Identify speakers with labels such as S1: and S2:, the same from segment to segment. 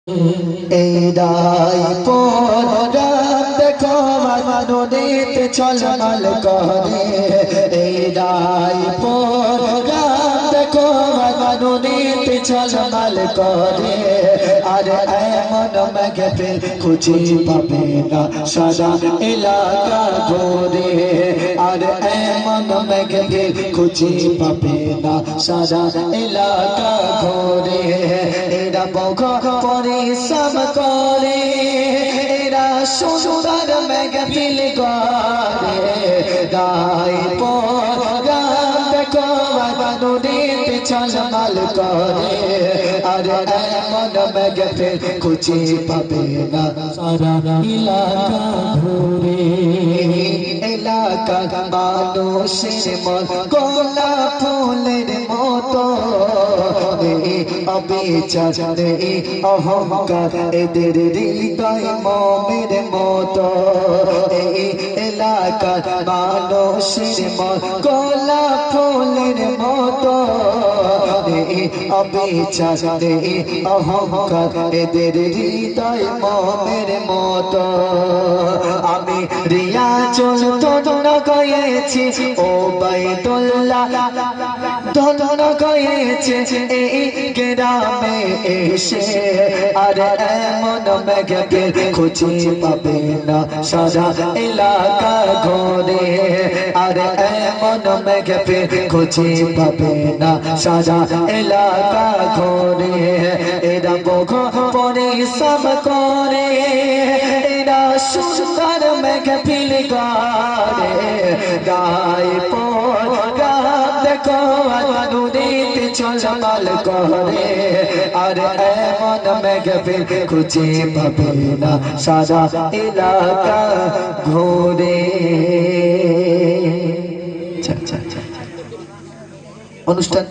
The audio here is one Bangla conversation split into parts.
S1: এই রায়পুর দেখো নদীতে ঝলমল করে। এই রায়পুর দেখো নদীতে ঝলমল করে। আর এমন মেঘে খুঁজে পাবে না সারা এলাকা ঘুরে। আর এমন মেঘে খুঁজে পাবে না সারা এলাকা ঘুরে। এরা বঘ পরিশ্রম করে, এরা সুন্দর মেঘফিল করে। রায়পুর দেখো নদীতে ঝলমল করে। আর এমন মেঘফিল খুঁজে পাবে না সারা এলাকা ঘুরে। এলাকা মানুষের মন গোলাপ ফুলের মতো। অবিচার অহংকার এদের হৃদয় মমের মতো। এই এলাকার মানুষের মন গোলাপ ফুলের মতো। অবিচার অহংকার এদের হৃদয় মমের মতো। আমি রিয়া চলতন গয়েছি ও বাইতুল্লাহ ধন গয়েছে এই গ্রামে এসে। আর এমন মেঘে খুঁজে পাবে না সারা এলাকা ঘুরে। আর এমন মেঘে খুঁজে পাবে না সারা এলাকা ঘুরে। এরা বঘ পরিশ্রম করে, এরা সুন্দর মেঘফিল করে। রায়পুর দেখো নদীতে ঝলমল করে। আর এমন মেঘফিল খুঁজে পাবে না সারা এলাকা ঘুরে। অনুষ্ঠান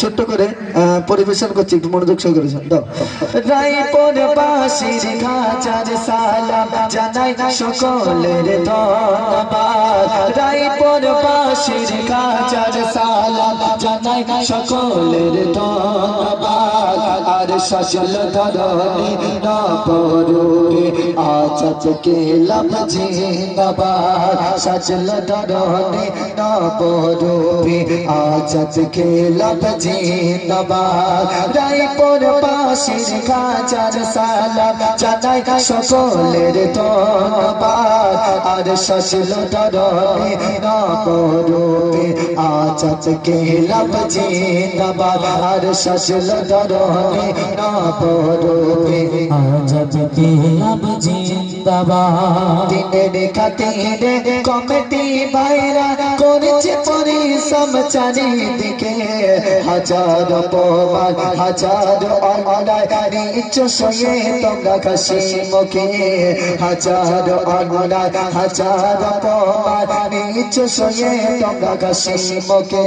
S1: ছোট্ট করে পরিবেশন করছি, একটু মনোযোগ সহকারে দাও। রায়পুর বাসীর খাজার সালাম জানাই সকলের ধন্যবাদ। রায়পুর বাসীর খাজার সালাম জানাই সকলের ধন্যবাদ। আর সজল ধরণী নবরূপে আজ কেলাম জিন্দাবাদ। সজল ধরণী নবরূপে আজ কেলাম জিন্দাবাদ। রায়পুর বাসীর খাজার সালাম জানাই সকলের ধন্যবাদ। আর সজল ধরণী নবরূপে আজ কেলাম জিন্দাবাদ। আর সজল ধরণী নবরূপে আজ কেলাম জিন্দাবাদ। দিনের খাতিরে কমিটি ভাইরা করেছে পরিশ্রম চারিদিকে। হাজার অপমান হাজার অন্যায় নিচ্ছ সয়ে তোমরা হাসি মুখে। হাজার অন্যায় হাজার অপমান নিচ্ছ সয়ে তোমরা হাসি মুখে।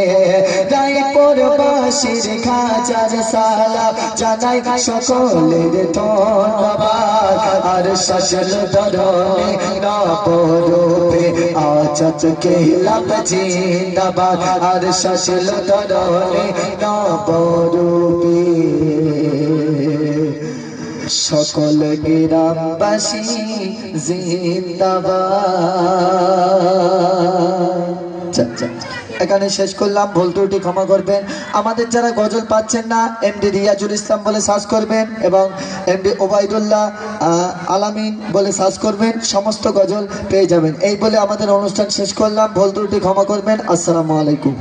S1: রায়পুর বাসীর খাজার সালাম জানাই সকলের ধন্যবাদ। আর সজল ধরণী নবরূপে আজ কেলাম জিন্দাবাদ। আর সজল ধরণী নবরূপে সকল গ্রামবাসী জিন্দাবাদ। এখানে শেষ করলাম, ভুল ত্রুটি ক্ষমা করবেন। আমাদের যারা গজল পাচ্ছেন না এমডি রিয়াজুল ইসলাম বলে সার্চ করবেন এবং এমডি ওবায়দুল্লাহ আলামিন বলে সার্চ করবেন, সমস্ত গজল পেয়ে যাবেন। এই বলে আমাদের অনুষ্ঠান শেষ করলাম, ভুল ত্রুটি ক্ষমা করবেন। আসসালামু আলাইকুম।